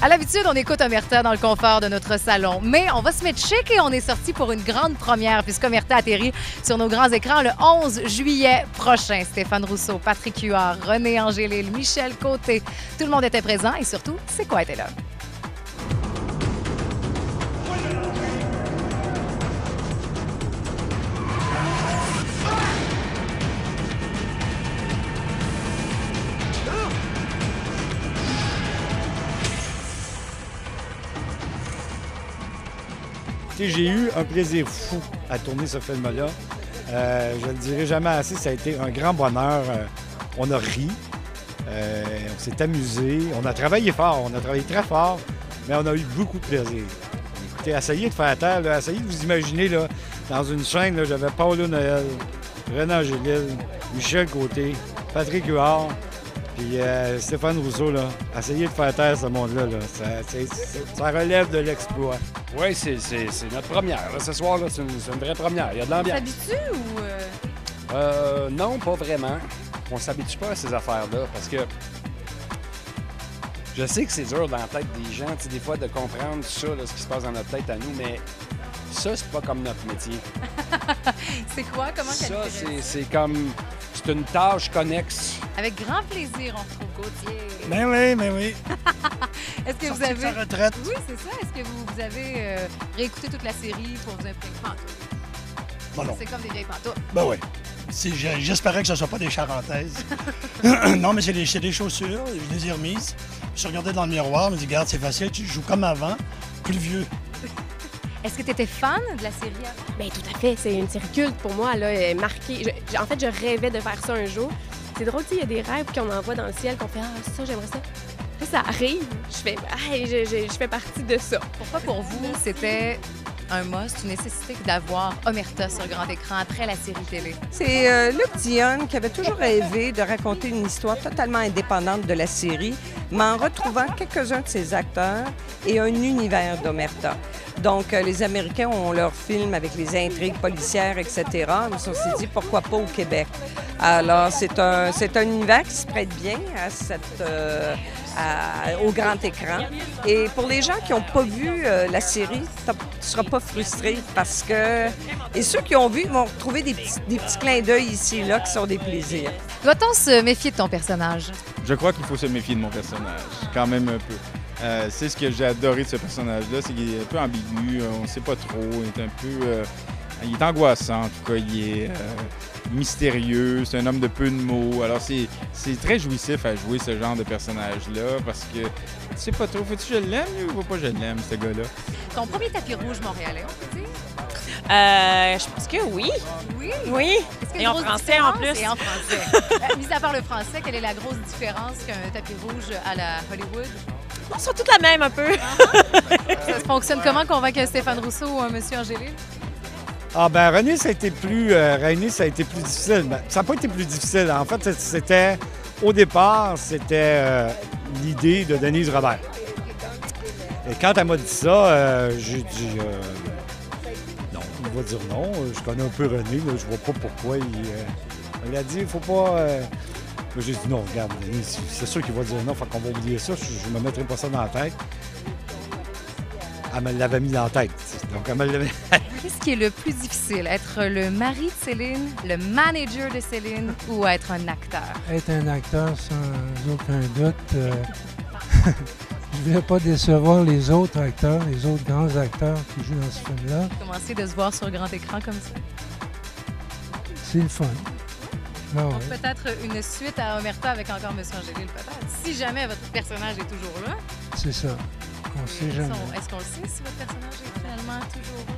À l'habitude, on écoute Omerta dans le confort de notre salon, mais on va se mettre chic et on est sorti pour une grande première puisqu'Omerta atterrit sur nos grands écrans le 11 juillet prochain. Stéphane Rousseau, Patrick Huard, René Angélil, Michel Côté, tout le monde était présent et surtout, C'est quoi était là? J'ai eu un plaisir fou à tourner ce film-là. Je ne le dirai jamais assez, ça a été un grand bonheur. On a ri, on s'est amusé, on a travaillé fort, on a travaillé très fort, mais on a eu beaucoup de plaisir. Écoutez, essayez de faire taire, là, essayez de vous imaginer là, dans une chaîne, j'avais Paolo Noël, René Angélil, Michel Côté, Patrick Huard, puis Stéphane Rousseau. Là. Essayez de faire taire ce monde-là. Là. Ça relève de l'exploit. Oui, c'est notre première. Là, ce soir, là, c'est une vraie première. Il y a de l'ambiance. T'habitues ou... Non, pas vraiment. On s'habitue pas à ces affaires-là parce que je sais que c'est dur dans la tête des gens, des fois, de comprendre ça, là, ce qui se passe dans notre tête à nous, mais ça, c'est pas comme notre métier. C'est quoi? Comment ça, qualifier c'est comme... C'est une tâche connexe. Avec grand plaisir, on retrouve Gauthier. Ben oui. Est-ce que vous Sorti de avez... sa retraite. Oui, c'est ça. Est-ce que vous avez réécouté toute la série pour vous imprégner? Bon, non. C'est comme des vieilles pantoufles. Ben oui. J'espérais que ce ne soit pas des charentaises. Non, mais c'est des chaussures. Je les ai remises. Je suis regardé dans le miroir. Je me dis, regarde, c'est facile. Tu joues comme avant, plus vieux. Est-ce que tu étais fan de la série avant? Bien, tout à fait. C'est une série culte pour moi, là, marquée. En fait, je rêvais de faire ça un jour. C'est drôle, il y a des rêves qu'on envoie dans le ciel, qu'on fait « Ah, ça, j'aimerais ça ». Là, ça arrive. Je fais « Hey, je fais partie de ça ». Pourquoi pour vous, c'était un must, une nécessité d'avoir Omerta sur grand écran après la série télé? C'est Luc Dionne qui avait toujours rêvé de raconter une histoire totalement indépendante de la série, mais en retrouvant quelques-uns de ses acteurs et un univers d'Omerta. Donc, les Américains ont leur film avec les intrigues policières, etc. Mais on s'est dit, pourquoi pas au Québec? Alors, c'est un univers qui se prête bien au grand écran. Et pour les gens qui n'ont pas vu la série, tu ne seras pas frustré parce que... Et ceux qui ont vu vont retrouver des petits clins d'œil ici et là qui sont des plaisirs. Doit-on se méfier de ton personnage? Je crois qu'il faut se méfier de mon personnage, quand même un peu. C'est ce que j'ai adoré de ce personnage-là, c'est qu'il est un peu ambigu, on ne sait pas trop, il est un peu... il est angoissant, en tout cas, il est mystérieux, c'est un homme de peu de mots. Alors c'est très jouissif à jouer ce genre de personnage-là, parce que tu sais pas trop, faut-tu que je l'aime ou faut pas que je l'aime, ce gars-là? Ton premier tapis rouge montréalais, on peut dire? Je pense que oui. Oui? Oui. Et en français, en plus. Et en français. Mis à part le français, quelle est la grosse différence qu'un tapis rouge à la Hollywood? On sont toutes la même un peu. Ça fonctionne comment convaincre Stéphane Rousseau ou un monsieur Angélil? Ah ben René, ça a été plus difficile. Ben, ça n'a pas été plus difficile. En fait, c'était au départ, c'était l'idée de Denise Robert. Et quand elle m'a dit ça, j'ai dit non, il va dire non. Je connais un peu René, là, je vois pas pourquoi il a dit il faut pas. J'ai dit non, regarde, Denise, c'est sûr qu'il va dire non, faut qu'on va oublier ça, je me mettrai pas ça dans la tête. Elle me l'avait mis dans la tête. Donc, elle me l'avait... Qu'est-ce qui est le plus difficile? Être le mari de Céline, le manager de Céline ou être un acteur? Être un acteur, sans aucun doute. Je ne vais pas décevoir les autres acteurs, les autres grands acteurs qui jouent dans ce film-là. Commencer de se voir sur grand écran comme ça? C'est le fun. Ah, Donc, ouais. peut-être une suite à Omerta avec encore M. Angélil, peut-être. Si jamais votre personnage est toujours là. C'est ça. On ne sait jamais. Est-ce qu'on le sait si votre personnage est finalement toujours là?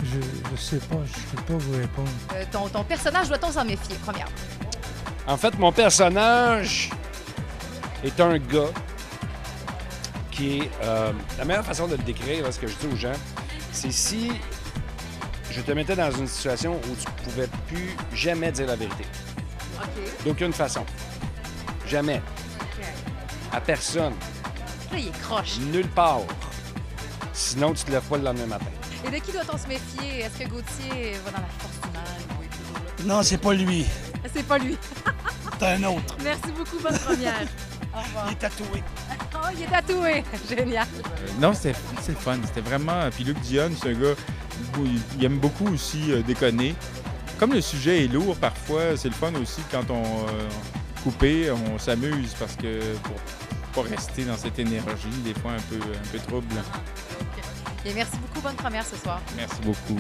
Je ne sais pas, je ne peux pas vous répondre. Ton personnage, doit-on s'en méfier, premièrement? En fait, mon personnage est un gars qui est... la meilleure façon de le décrire, ce que je dis aux gens, c'est si je te mettais dans une situation où tu ne pouvais plus jamais dire la vérité. OK. D'aucune façon. Jamais. OK. À personne. Là, il est croche. Nulle part. Sinon, tu te lèves pas le lendemain matin. Et de qui doit-on se méfier? Est-ce que Gauthier va dans la force du mal ou est toujours là? Non, c'est pas lui. C'est pas lui. C'est un autre. Merci beaucoup, bonne première. Au revoir. Il est tatoué. Oh, il est tatoué. Génial. Non, c'est le fun. C'était vraiment... Puis Luc Dionne, c'est un gars, il aime beaucoup aussi déconner. Comme le sujet est lourd, parfois, c'est le fun aussi quand on coupé, on s'amuse parce que pour pas rester dans cette énergie, des fois un peu trouble. Et merci beaucoup. Bonne première ce soir. Merci beaucoup.